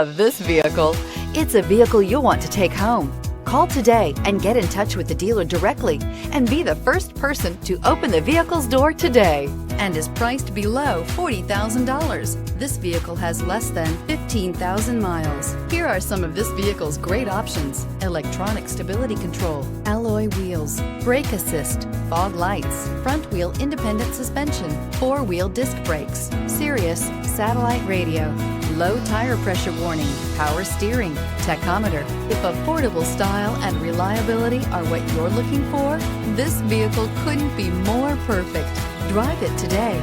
Of this vehicle. It's a vehicle you'll want to take home. Call today and get in touch with the dealer directly and be the first person to open the vehicle's door today, and is priced below $40,000. This vehicle has less than 15,000 miles. Here are some of this vehicle's great options: electronic stability control, alloy wheels, brake assist, fog lights, front wheel independent suspension, four-wheel disc brakes, Sirius satellite radio, low tire pressure warning, power steering, tachometer. If affordable style and reliability are what you're looking for, this vehicle couldn't be more perfect. Drive it today.